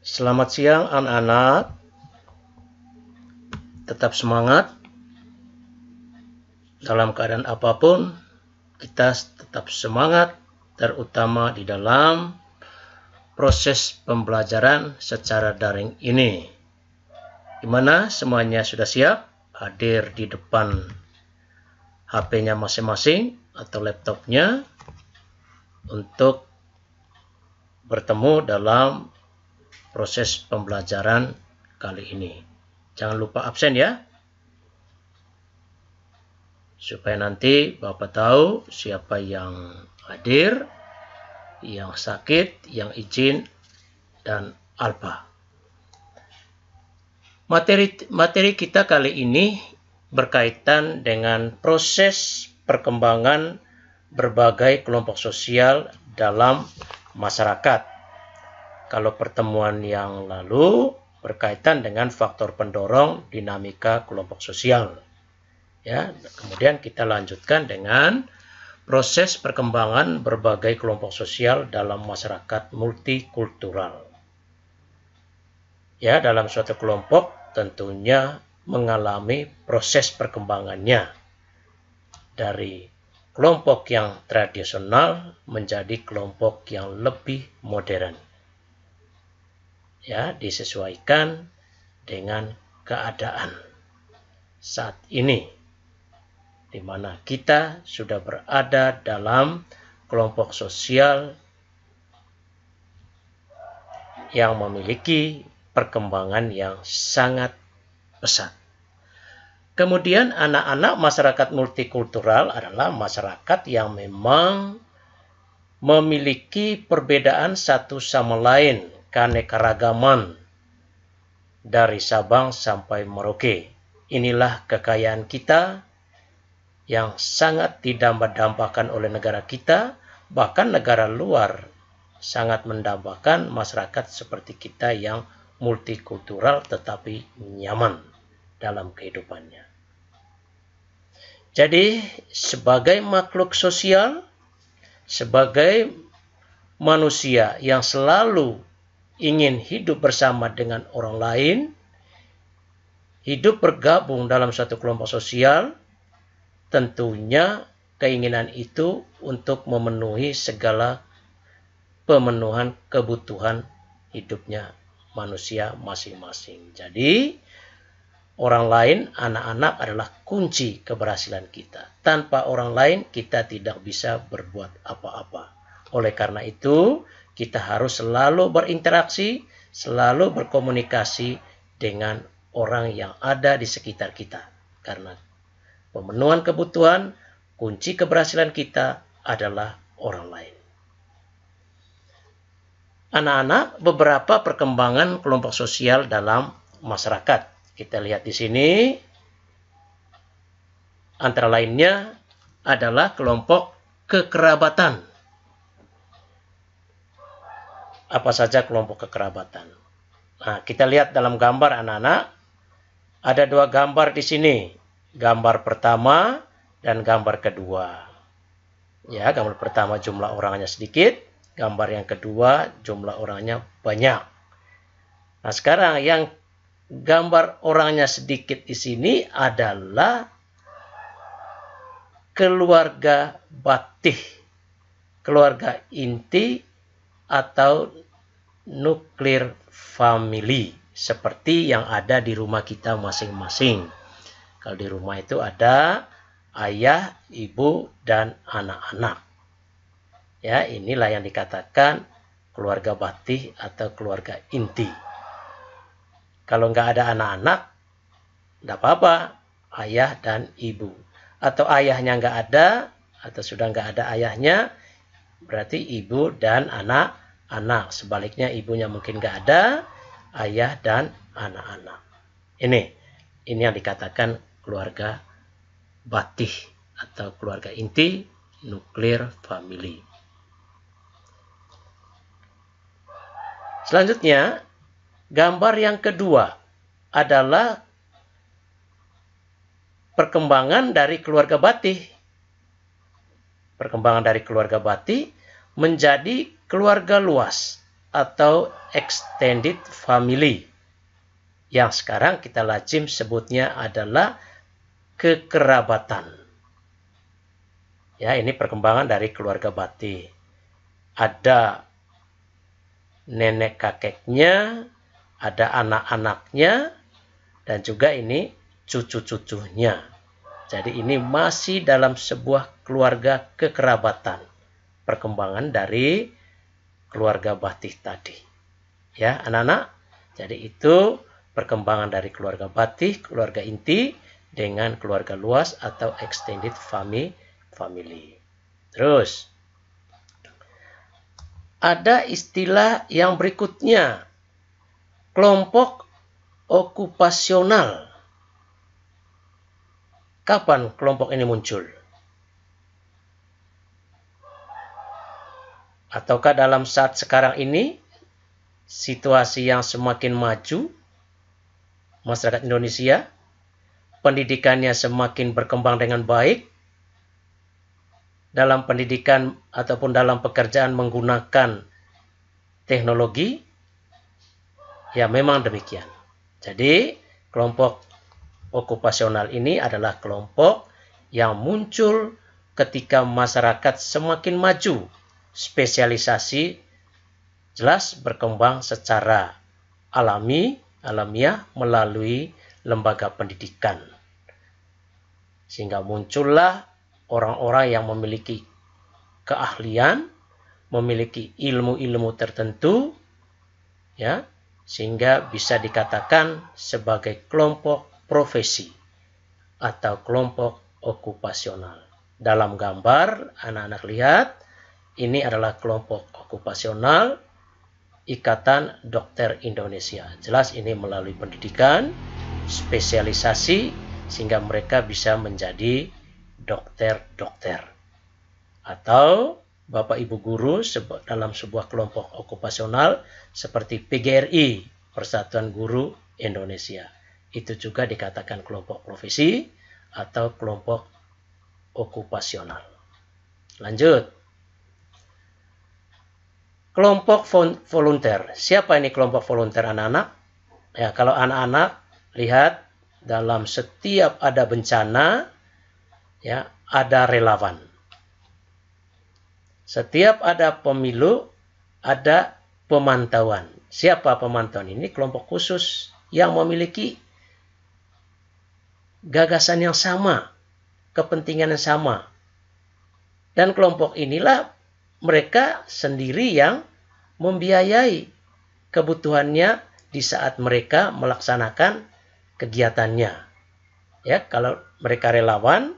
Selamat siang anak-anak, tetap semangat. Dalam keadaan apapun, kita tetap semangat, terutama di dalam proses pembelajaran secara daring ini. Gimana, semuanya sudah siap hadir di depan HP-nya masing-masing atau laptopnya untuk bertemu dalam proses pembelajaran kali ini. Jangan lupa absen ya, supaya nanti Bapak tahu siapa yang hadir, yang sakit, yang izin, dan alpa. Materi kita kali ini berkaitan dengan proses perkembangan berbagai kelompok sosial dalam masyarakat. Kalau pertemuan yang lalu berkaitan dengan faktor pendorong dinamika kelompok sosial. Ya, kemudian kita lanjutkan dengan proses perkembangan berbagai kelompok sosial dalam masyarakat multikultural. Ya, dalam suatu kelompok tentunya mengalami proses perkembangannya dari kelompok yang tradisional menjadi kelompok yang lebih modern. Ya, disesuaikan dengan keadaan saat ini, di mana kita sudah berada dalam kelompok sosial yang memiliki perkembangan yang sangat pesat. Kemudian anak-anak masyarakat multikultural adalah masyarakat yang memang memiliki perbedaan satu sama lain, keanekaragaman dari Sabang sampai Merauke. Inilah kekayaan kita yang sangat didambakan oleh negara kita, bahkan negara luar sangat mendambakan masyarakat seperti kita yang multikultural tetapi nyaman dalam kehidupannya. Jadi sebagai makhluk sosial, sebagai manusia yang selalu ingin hidup bersama dengan orang lain, hidup bergabung dalam suatu kelompok sosial, tentunya keinginan itu untuk memenuhi segala pemenuhan kebutuhan hidupnya manusia masing-masing. Jadi orang lain, anak-anak adalah kunci keberhasilan kita. Tanpa orang lain kita tidak bisa berbuat apa-apa. Oleh karena itu kita harus selalu berinteraksi, selalu berkomunikasi dengan orang yang ada di sekitar kita. Karena pemenuhan kebutuhan, kunci keberhasilan kita adalah orang lain. Anak-anak, beberapa perkembangan kelompok sosial dalam masyarakat. Kita lihat di sini, antara lainnya adalah kelompok kekerabatan. Apa saja kelompok kekerabatan? Nah, kita lihat dalam gambar anak-anak, ada dua gambar di sini. Gambar pertama dan gambar kedua. Ya, gambar pertama jumlah orangnya sedikit, gambar yang kedua jumlah orangnya banyak. Nah, sekarang yang gambar orangnya sedikit di sini adalah keluarga Batih, keluarga inti atau nuklir family, seperti yang ada di rumah kita masing-masing. Kalau di rumah itu ada ayah, ibu, dan anak-anak. Ya, inilah yang dikatakan keluarga Batih atau keluarga inti. Kalau nggak ada anak-anak, nggak apa-apa, ayah dan ibu. Atau ayahnya nggak ada, atau sudah nggak ada ayahnya, berarti ibu dan anak-anak. Sebaliknya ibunya mungkin nggak ada, ayah dan anak-anak. Ini yang dikatakan keluarga Batih atau keluarga inti, nuklir family. Selanjutnya, gambar yang kedua adalah perkembangan dari keluarga Batih. Perkembangan dari keluarga Batih menjadi keluarga luas. atau extended family. Yang sekarang kita lazim sebutnya adalah kekerabatan. Ya, ini perkembangan dari keluarga Bati. Ada nenek kakeknya, ada anak-anaknya, dan juga ini cucu-cucunya. Jadi ini masih dalam sebuah keluarga kekerabatan. Perkembangan dari keluarga Bati tadi. Ya, anak-anak. Jadi itu perkembangan dari keluarga Bati, keluarga inti, dengan keluarga luas atau extended family. Terus, ada istilah yang berikutnya, kelompok okupasional. Kapan kelompok ini muncul? Ataukah dalam saat sekarang ini, situasi yang semakin maju, masyarakat Indonesia, pendidikannya semakin berkembang dengan baik, dalam pendidikan ataupun dalam pekerjaan menggunakan teknologi, ya memang demikian. Jadi kelompok okupasional ini adalah kelompok yang muncul ketika masyarakat semakin maju, spesialisasi jelas berkembang secara alamiah melalui lembaga pendidikan. Sehingga muncullah orang-orang yang memiliki keahlian, memiliki ilmu-ilmu tertentu, ya, sehingga bisa dikatakan sebagai kelompok profesi atau kelompok okupasional. Dalam gambar, anak-anak lihat, ini adalah kelompok okupasional Ikatan Dokter Indonesia. Jelas ini melalui pendidikan, spesialisasi, sehingga mereka bisa menjadi dokter-dokter. Atau Bapak Ibu guru dalam sebuah kelompok okupasional seperti PGRI, Persatuan Guru Indonesia. Itu juga dikatakan kelompok profesi atau kelompok okupasional. Lanjut. Kelompok volunteer. Siapa ini kelompok volunteer, anak-anak? Ya, kalau anak-anak lihat dalam setiap ada bencana, ya, ada relawan. Setiap ada pemilu, ada pemantauan. Siapa pemantauan ini? Kelompok khusus yang memiliki gagasan yang sama, kepentingan yang sama. Dan kelompok inilah mereka sendiri yang membiayai kebutuhannya di saat mereka melaksanakan kegiatannya. Ya, kalau mereka relawan,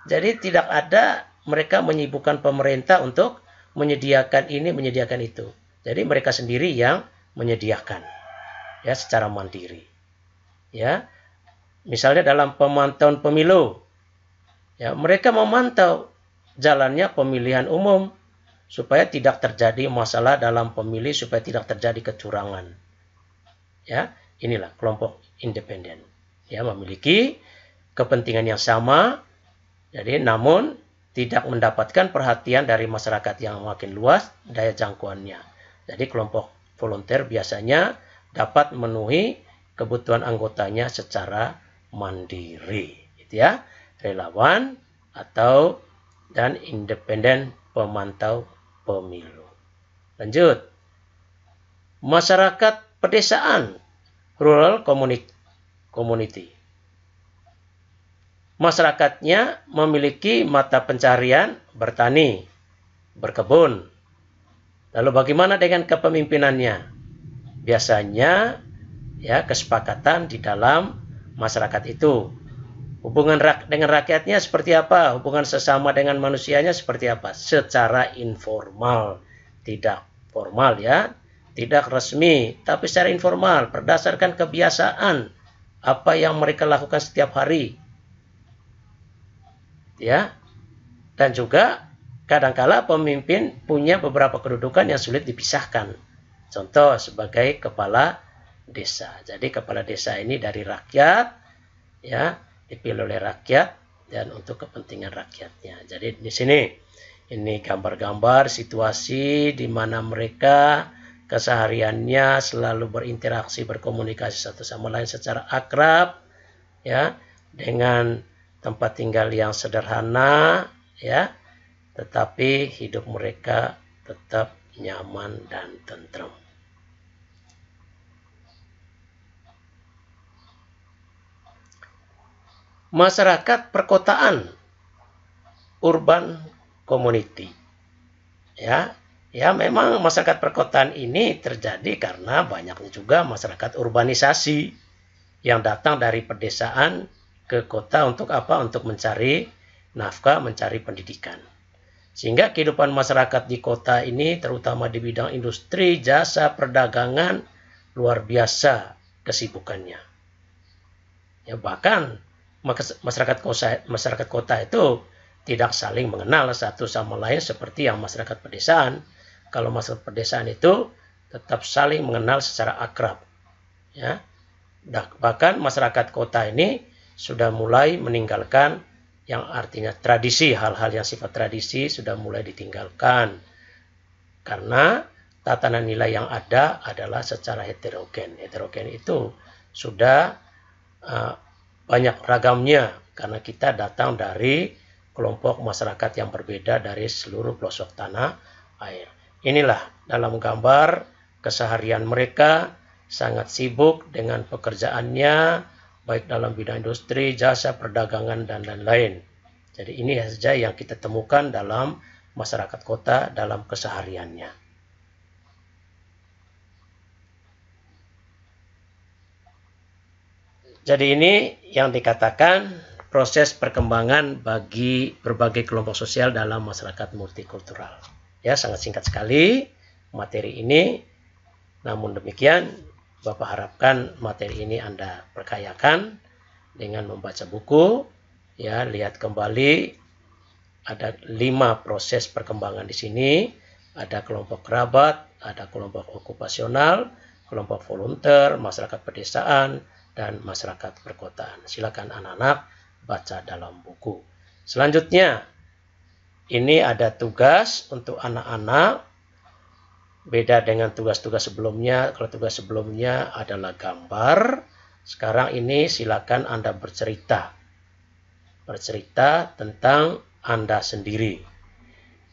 jadi tidak ada mereka menyibukkan pemerintah untuk menyediakan ini, menyediakan itu. Jadi mereka sendiri yang menyediakan, ya, secara mandiri. Ya, misalnya dalam pemantauan pemilu, ya, mereka memantau jalannya pemilihan umum supaya tidak terjadi masalah dalam pemilih, supaya tidak terjadi kecurangan. Ya, inilah kelompok independen. Ya, memiliki kepentingan yang sama, jadi namun tidak mendapatkan perhatian dari masyarakat yang makin luas daya jangkauannya. Jadi kelompok volunteer biasanya dapat memenuhi kebutuhan anggotanya secara mandiri, gitu ya. Relawan atau dan independen pemantau pemilu. Lanjut. Masyarakat pedesaan, rural community. Masyarakatnya memiliki mata pencarian bertani, berkebun. Lalu bagaimana dengan kepemimpinannya? Biasanya, ya, kesepakatan di dalam masyarakat itu. Hubungan dengan rakyatnya seperti apa? Hubungan sesama dengan manusianya seperti apa? Secara informal, tidak formal, ya, tidak resmi, tapi secara informal, berdasarkan kebiasaan apa yang mereka lakukan setiap hari. Ya, dan juga kadangkala pemimpin punya beberapa kedudukan yang sulit dipisahkan. Contoh sebagai kepala desa. Jadi kepala desa ini dari rakyat, ya, dipilih oleh rakyat dan untuk kepentingan rakyatnya. Jadi di sini ini gambar-gambar situasi di mana mereka, kesehariannya selalu berinteraksi, berkomunikasi satu sama lain secara akrab, ya, dengan tempat tinggal yang sederhana, ya, tetapi hidup mereka tetap nyaman dan tentram. Masyarakat perkotaan, urban community. Ya, memang masyarakat perkotaan ini terjadi karena banyaknya juga masyarakat urbanisasi yang datang dari pedesaan ke kota untuk apa? Untuk mencari nafkah, mencari pendidikan. Sehingga kehidupan masyarakat di kota ini, terutama di bidang industri, jasa, perdagangan, luar biasa kesibukannya. Ya, bahkan masyarakat kota itu tidak saling mengenal satu sama lain seperti yang masyarakat pedesaan. Kalau masyarakat pedesaan itu tetap saling mengenal secara akrab. Ya. Bahkan masyarakat kota ini sudah mulai meninggalkan yang artinya tradisi, hal-hal yang sifat tradisi sudah mulai ditinggalkan. Karena tatanan nilai yang ada adalah secara heterogen. Heterogen itu sudah banyak ragamnya karena kita datang dari kelompok masyarakat yang berbeda dari seluruh pelosok tanah air. Inilah dalam gambar keseharian mereka, sangat sibuk dengan pekerjaannya, baik dalam bidang industri, jasa, perdagangan, dan lain-lain. Jadi ini saja yang kita temukan dalam masyarakat kota dalam kesehariannya. Jadi ini yang dikatakan proses perkembangan bagi berbagai kelompok sosial dalam masyarakat multikultural. Ya, sangat singkat sekali materi ini. Namun demikian, Bapak harapkan materi ini Anda perkayakan dengan membaca buku. Ya, lihat kembali ada 5 proses perkembangan di sini. Ada kelompok kerabat, ada kelompok okupasional, kelompok volunteer, masyarakat pedesaan, dan masyarakat perkotaan. Silakan anak-anak baca dalam buku. Selanjutnya, ini ada tugas untuk anak-anak. Beda dengan tugas-tugas sebelumnya. Kalau tugas sebelumnya adalah gambar, sekarang ini silakan Anda bercerita. Bercerita tentang Anda sendiri.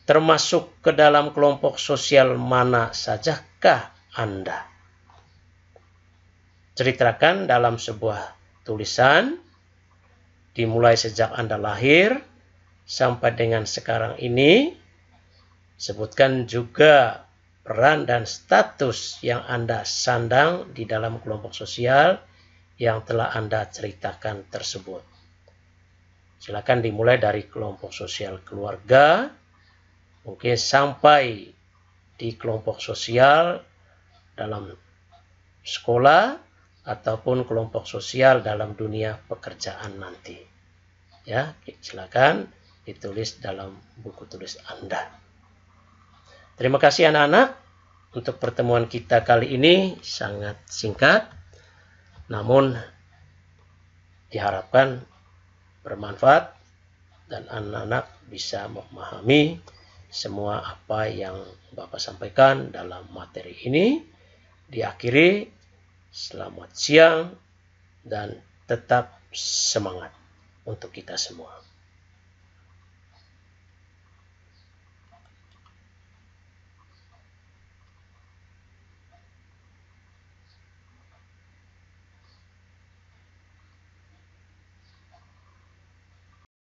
Termasuk ke dalam kelompok sosial mana sajakah Anda? Ceritakan dalam sebuah tulisan, dimulai sejak Anda lahir sampai dengan sekarang ini. Sebutkan juga peran dan status yang Anda sandang di dalam kelompok sosial yang telah Anda ceritakan tersebut. Silakan dimulai dari kelompok sosial keluarga, mungkin sampai di kelompok sosial dalam sekolah ataupun kelompok sosial dalam dunia pekerjaan nanti. Ya, silakan ditulis dalam buku tulis Anda. Terima kasih anak-anak, untuk pertemuan kita kali ini sangat singkat, namun diharapkan bermanfaat dan anak-anak bisa memahami semua apa yang Bapak sampaikan dalam materi ini. Diakhiri, selamat siang dan tetap semangat untuk kita semua.